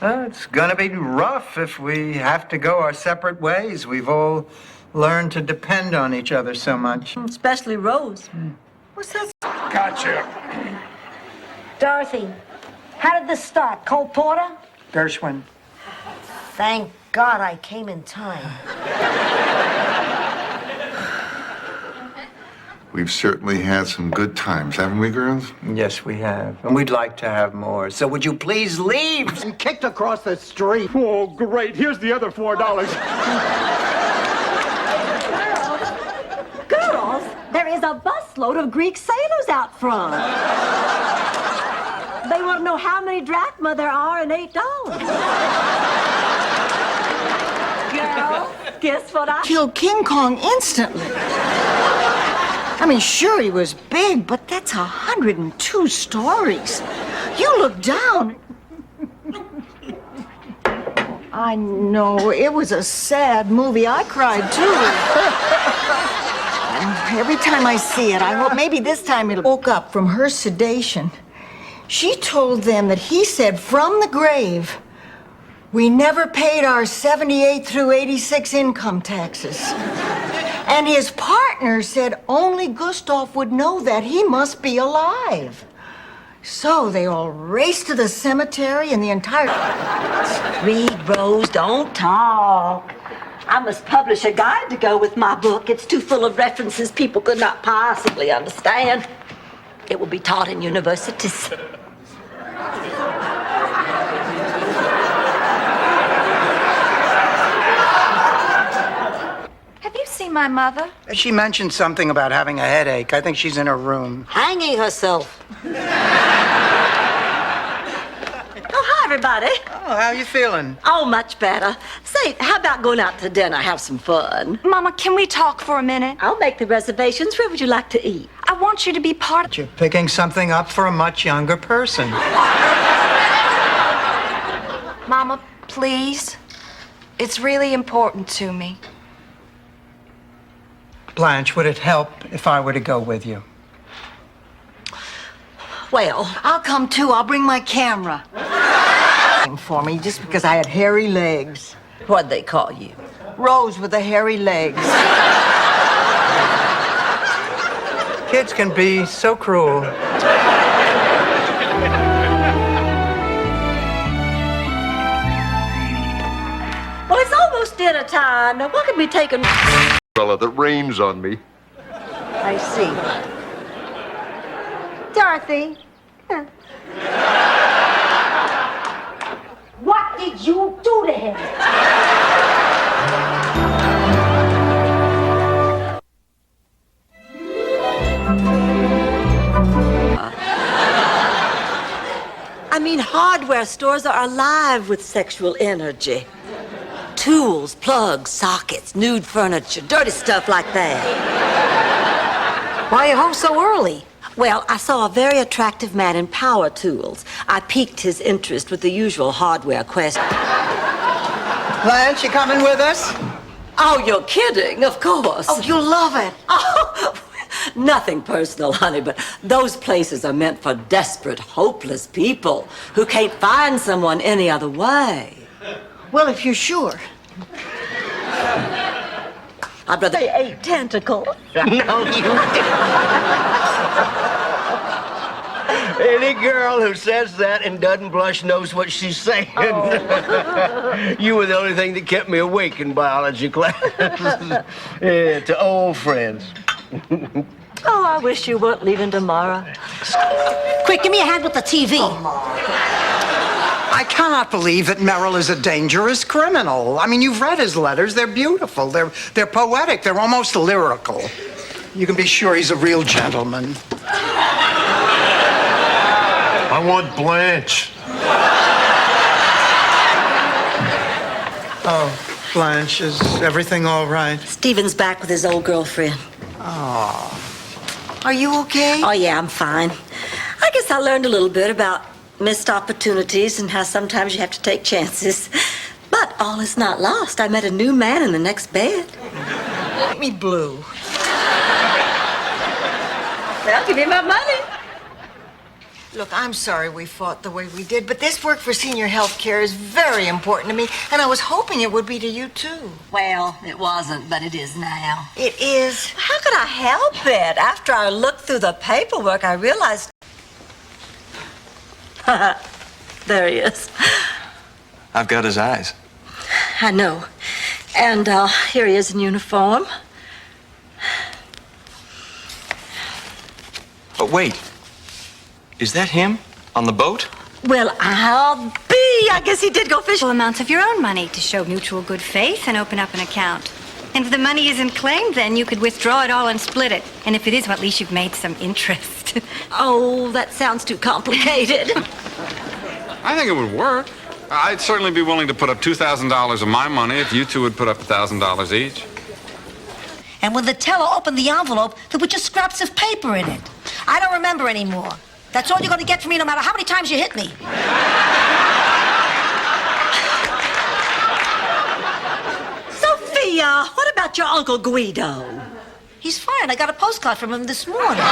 It's gonna be rough if we have to go our separate ways. We've all learned to depend on each other so much. Especially Rose. What's that? Gotcha. Dorothy, how did this start? Cole Porter? Gershwin. Thank God I came in time. We've certainly had some good times, haven't we, girls? Yes, we have. And we'd like to have more. So would you please leave? And kicked across the street. Oh, great. Here's the other $4. Girls, there is a busload of Greek sailors out front. They want to know how many drachma there are in $8. Girls, guess what I... Killed King Kong instantly. I mean, sure, he was big, but that's 102 stories. You look down. I know, it was a sad movie. I cried, too. every time I see it, I hope maybe this time it'll woke up from her sedation. She told them that he said from the grave, we never paid our 78 through 86 income taxes. And his partner said only Gustav would know that. He must be alive. So they all raced to the cemetery and the entire... Read, Rose, don't talk. I must publish a guide to go with my book. It's too full of references people could not possibly understand. It will be taught in universities. Have you seen my mother? She mentioned something about having a headache. I think she's in her room. Hanging herself. Oh, hi, everybody. Oh, how you feeling? Oh, much better. Say, how about going out to dinner, have some fun? Mama, can we talk for a minute? I'll make the reservations. Where would you like to eat? I want you to be part of... You're picking something up for a much younger person. Mama, please. It's really important to me. Blanche, would it help if I were to go with you? Well, I'll come too. I'll bring my camera. For me, just because I had hairy legs. what'd they call you? Rose with the hairy legs. Kids can be so cruel. Well, it's almost dinner time. Now, what could be taken? Fella that rains on me. I see. Dorothy. What did you do to him? I mean, hardware stores are alive with sexual energy. Tools, plugs, sockets, nude furniture, dirty stuff like that. Why are you home so early? Well, I saw a very attractive man in power tools. I piqued his interest with the usual hardware question. Blanche, you coming with us? Oh, you're kidding, of course. Oh, you'll love it. Oh, nothing personal, honey, but those places are meant for desperate, hopeless people who can't find someone any other way. Well, if you're sure. I'd rather they ate tentacles. No, you didn't. Any girl who says that and doesn't blush knows what she's saying. Oh. You were the only thing that kept me awake in biology class. Yeah, to old friends. Oh, I wish you weren't leaving tomorrow. Quick, give me a hand with the TV. I cannot believe that Merrill is a dangerous criminal. I mean, you've read his letters. They're beautiful. They're poetic. They're almost lyrical. You can be sure he's a real gentleman. I want Blanche. Oh, Blanche, is everything all right? Stephen's back with his old girlfriend. Oh. Are you okay? Oh, yeah, I'm fine. I guess I learned a little bit about missed opportunities and how sometimes you have to take chances. But all is not lost. I met a new man in the next bed. Make me blue. Well, give me my money. Look, I'm sorry we fought the way we did, but this work for senior health care is very important to me, and I was hoping it would be to you, too. Well, it wasn't, but it is now. It is. How could I help it? After I looked through the paperwork, I realized... There he is. I've got his eyes. I know. And here he is in uniform. But wait. Is that him? On the boat? Well, I'll be. I guess he did go fishing. Amounts of your own money to show mutual good faith and open up an account. And if the money isn't claimed, then you could withdraw it all and split it. And if it is, well, at least you've made some interest. Oh, that sounds too complicated. I think it would work. I'd certainly be willing to put up $2,000 of my money if you two would put up $1,000 each. And when the teller opened the envelope, there were just scraps of paper in it. I don't remember anymore. That's all you're going to get from me, no matter how many times you hit me. Sophia, what about your Uncle Guido? He's fine. I got a postcard from him this morning.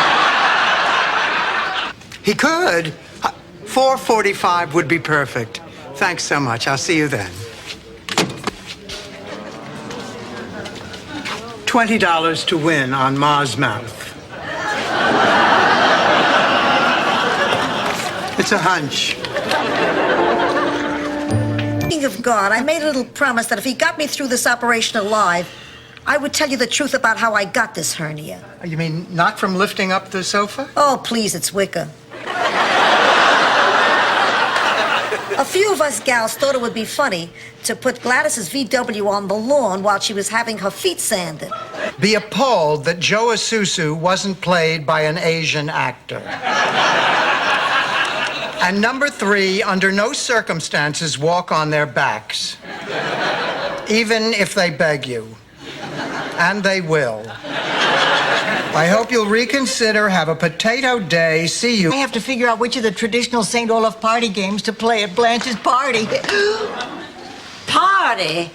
He could. 4:45 would be perfect. Thanks so much. I'll see you then. $20 to win on Ma's mouth. It's a hunch. Speaking of God, I made a little promise that if he got me through this operation alive, I would tell you the truth about how I got this hernia. You mean not from lifting up the sofa? Oh, please, it's Wicca. A few of us gals thought it would be funny to put Gladys's VW on the lawn while she was having her feet sanded. Be appalled that Joe Isuzu wasn't played by an Asian actor. And number 3, under no circumstances walk on their backs. Even if they beg you. And they will. I hope you'll reconsider, have a potato day, see you. I have to figure out which of the traditional St. Olaf party games to play at Blanche's party. Party?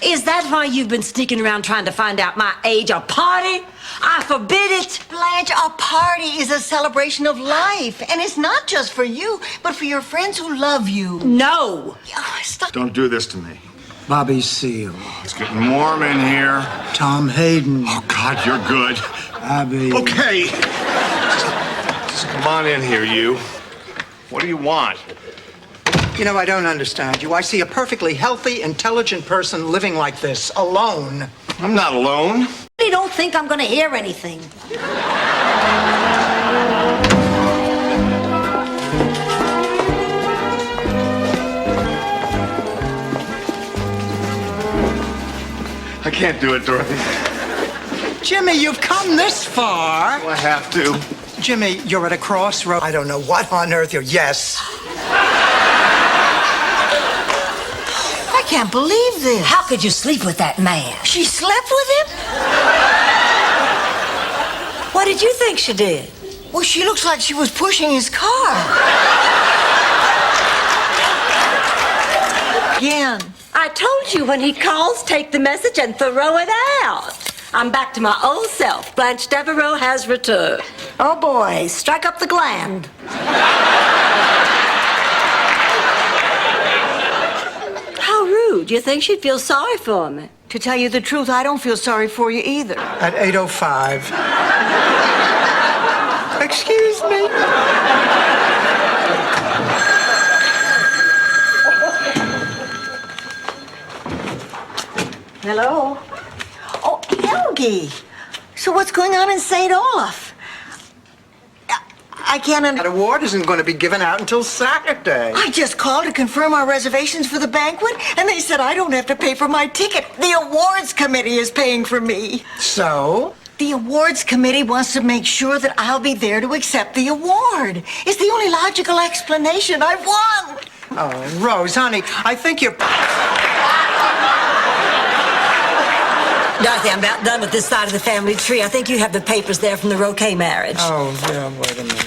Is that why you've been sneaking around trying to find out my age? A party? I forbid it. Blanche, a party is a celebration of life. And it's not just for you, but for your friends who love you. No. Stop. Don't do this to me. Bobby Seale. It's getting warm in here. Tom Hayden. Oh, God, you're good. Abby. Okay. Just come on in here, you. What do you want? You know, I don't understand you. I see a perfectly healthy, intelligent person living like this, alone. I'm not alone. You don't think I'm gonna hear anything. I can't do it, Dorothy. Jimmy, you've come this far. Do I have to? Jimmy, you're at a crossroad. I don't know what on earth you're... Yes. I can't believe this. How could you sleep with that man? She slept with him? What did you think she did? Well, she looks like she was pushing his car. Again. I told you when he calls, take the message and throw it out. I'm back to my old self. Blanche Devereaux has returned. Oh boy, strike up the gland. How rude. You think she'd feel sorry for me? To tell you the truth, I don't feel sorry for you either. At 8:05. Excuse me. Hello? Oh, Helgi. So what's going on in St. Olaf? I can't That award isn't going to be given out until Saturday. I just called to confirm our reservations for the banquet, and they said I don't have to pay for my ticket. The awards committee is paying for me. So? The awards committee wants to make sure that I'll be there to accept the award. It's the only logical explanation. I've won. Oh, Rose, honey, I think you're... Dorothy, I'm about done with this side of the family tree. I think you have the papers there from the Roquet marriage. Oh, yeah, wait a minute.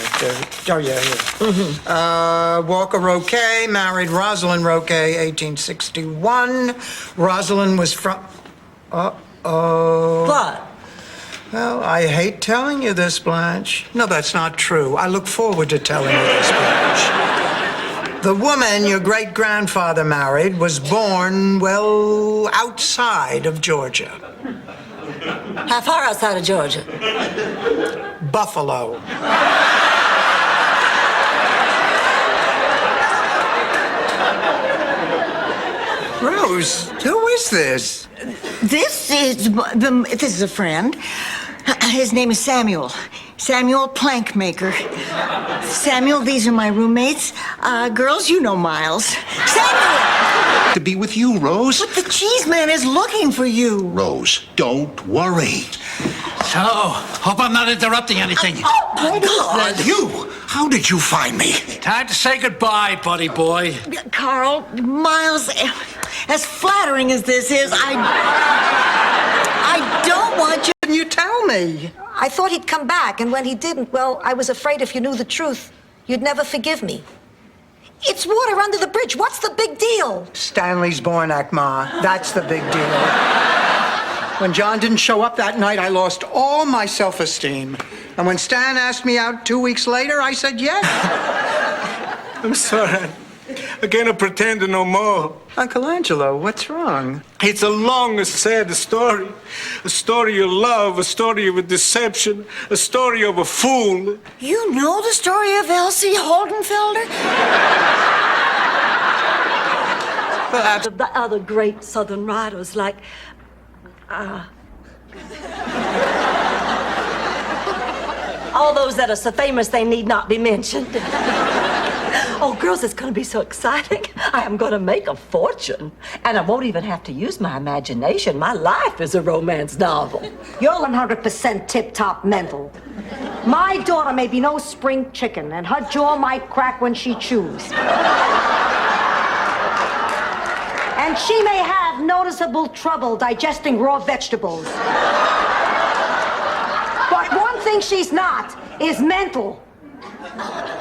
Oh, yeah, here. Walker Roquet married Rosalind Roquet, 1861. Rosalind was from... Uh-oh. What? Well, I hate telling you this, Blanche. No, that's not true. I look forward to telling you this, Blanche. The woman your great-grandfather married was born, well, outside of Georgia. How far outside of Georgia? Buffalo. Rose, who is this? This is a friend. His name is Samuel. Samuel Plankmaker. Samuel, these are my roommates. Girls, you know Miles. Samuel! To be with you, Rose. But the cheese man is looking for you. Rose, don't worry. So, hope I'm not interrupting anything. Oh, my God. You? How did you find me? Time to say goodbye, buddy boy. Carl, Miles, as flattering as this is, I don't want you... Didn't you tell me? I thought he'd come back, and when he didn't, well, I was afraid if you knew the truth, you'd never forgive me. It's water under the bridge. What's the big deal? Stanley's Bornak, Ma. That's the big deal. When John didn't show up that night, I lost all my self-esteem. And when Stan asked me out 2 weeks later, I said yes. I'm sorry. I cannot pretend no more. Uncle Angelo, what's wrong? It's a long, sad story. A story of love, a story of a deception, a story of a fool. You know the story of Elsie Holdenfelder? The other great Southern writers like, all those that are so famous they need not be mentioned. Oh, girls, it's going to be so exciting. I am going to make a fortune. And I won't even have to use my imagination. My life is a romance novel. You're 100% tip-top mental. My daughter may be no spring chicken, and her jaw might crack when she chews. And she may have noticeable trouble digesting raw vegetables. But one thing she's not is mental.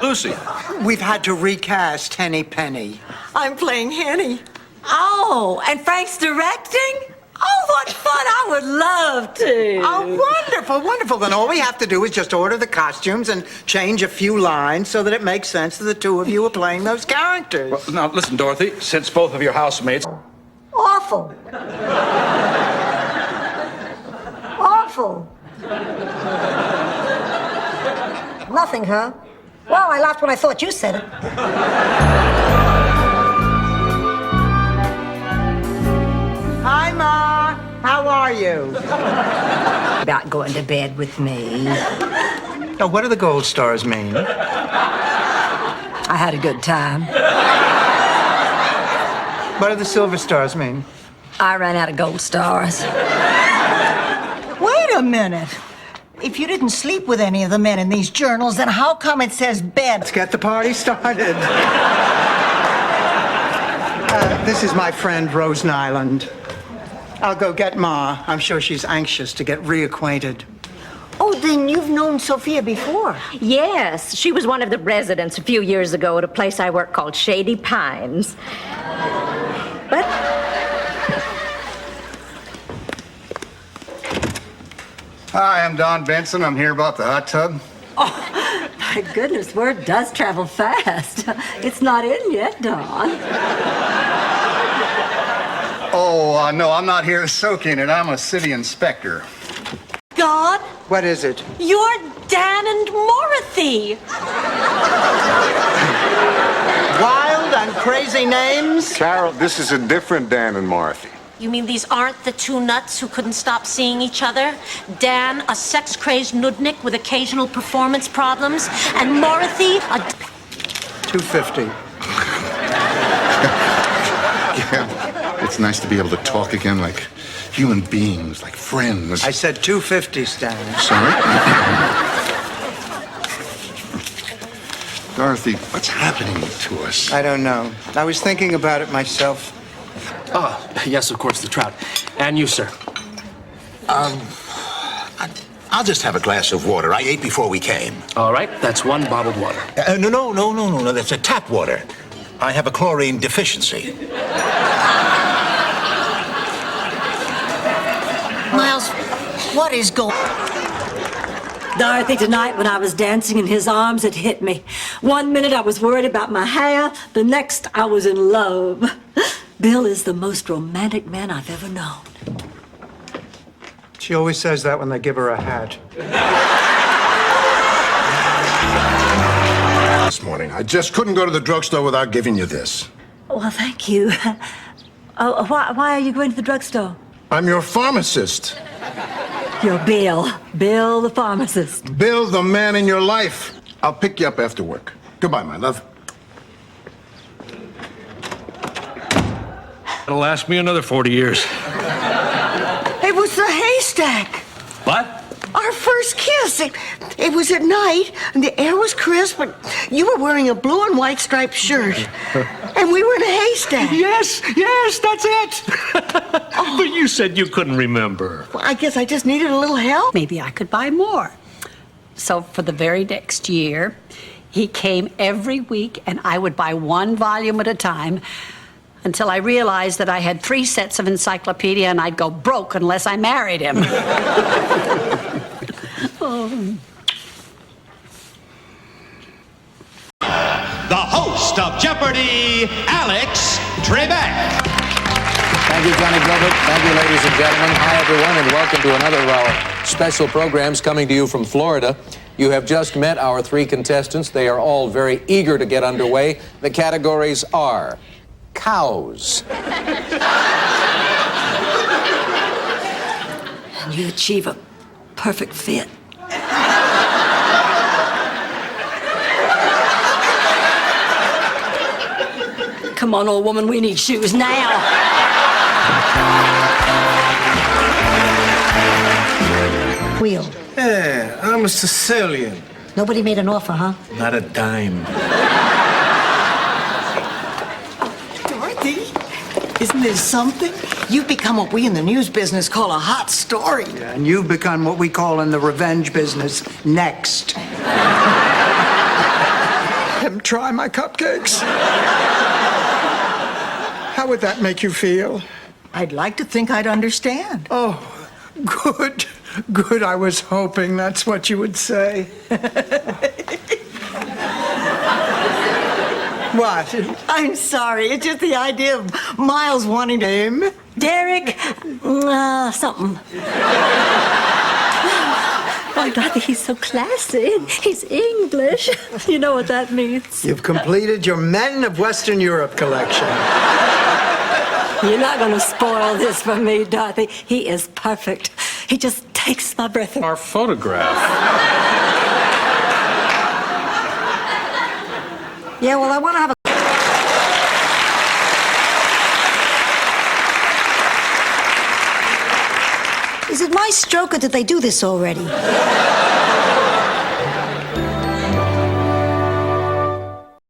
Lucy. We've had to recast Henny Penny. I'm playing Henny. Oh, and Frank's directing? Oh, what fun. I would love to. Oh, wonderful, wonderful. Then all we have to do is just order the costumes and change a few lines so that it makes sense that the two of you are playing those characters. Well, now, listen, Dorothy, since both of your housemates... Awful. Awful. Nothing, huh? Well, I laughed when I thought you said it. Hi, Ma. How are you? About going to bed with me. Oh, what do the gold stars mean? I had a good time. What do the silver stars mean? I ran out of gold stars. Wait a minute. If you didn't sleep with any of the men in these journals, then how come it says bed? Let's get the party started. This is my friend, Rose Nyland. I'll go get Ma. I'm sure she's anxious to get reacquainted. Oh, then you've known Sophia before. Yes, she was one of the residents a few years ago at a place I work called Shady Pines. But Hi, I'm Don Benson. I'm here about the hot tub. Oh, my goodness, word does travel fast. It's not in yet, Don. Oh, no, I'm not here to soak in it. I'm a city inspector. God, What is it? you're Dan and Morothy. Wild and crazy names? Carol, this is a different Dan and Marthy. You mean these aren't the two nuts who couldn't stop seeing each other? Dan, a sex-crazed nudnik with occasional performance problems, and Morothy, a... 250. Yeah, it's nice to be able to talk again like human beings, like friends. I said 250, Stan. Sorry? Dorothy, what's happening to us? I don't know. I was thinking about it myself. Ah, yes, of course, the trout. And you, sir. I'll just have a glass of water. I ate before we came. All right, that's one bottled water. No. That's a tap water. I have a chlorine deficiency. Miles, what is going... Dorothy, tonight when I was dancing in his arms, it hit me. 1 minute I was worried about my hair, the next I was in love. Bill is the most romantic man I've ever known. She always says that when they give her a hat. This morning, I just couldn't go to the drugstore without giving you this. Well, thank you. Oh, why are you going to the drugstore? I'm your pharmacist. You're Bill. Bill the pharmacist. Bill, the man in your life. I'll pick you up after work. Goodbye, my love. It'll last me another 40 years. It was the haystack. What? Our first kiss. It was at night, and the air was crisp, but you were wearing a blue and white striped shirt. And we were in a haystack. Yes, that's it. But you said you couldn't remember. Well, I guess I just needed a little help. Maybe I could buy more. So for the very next year, he came every week, and I would buy one volume at a time until I realized that I had 3 sets of encyclopedia and I'd go broke unless I married him. Oh. The host of Jeopardy, Alex Trebek. Thank you, Johnny Gilbert. Thank you, ladies and gentlemen. Hi, everyone, and welcome to another of our special programs coming to you from Florida. You have just met our 3 contestants. They are all very eager to get underway. The categories are cows. And you achieve a perfect fit. Come on, old woman, we need shoes now. Wheel. Yeah, I'm a Sicilian. Nobody made an offer, huh? Not a dime. Dorothy, isn't this something? You've become what we in the news business call a hot story. Yeah, and you've become what we call in the revenge business next. Try my cupcakes. How would that make you feel? I'd like to think I'd understand. Oh, good. Good. I was hoping that's what you would say. What? I'm sorry. It's just the idea of Miles wanting to him. Derek, something. Oh, Dorothy, he's so classy. He's English. You know what that means. You've completed your Men of Western Europe collection. You're not going to spoil this for me, Dorothy. He is perfect. He just takes my breath away. Our photograph. Yeah, well, I want to have a... Is it my stroke or did they do this already?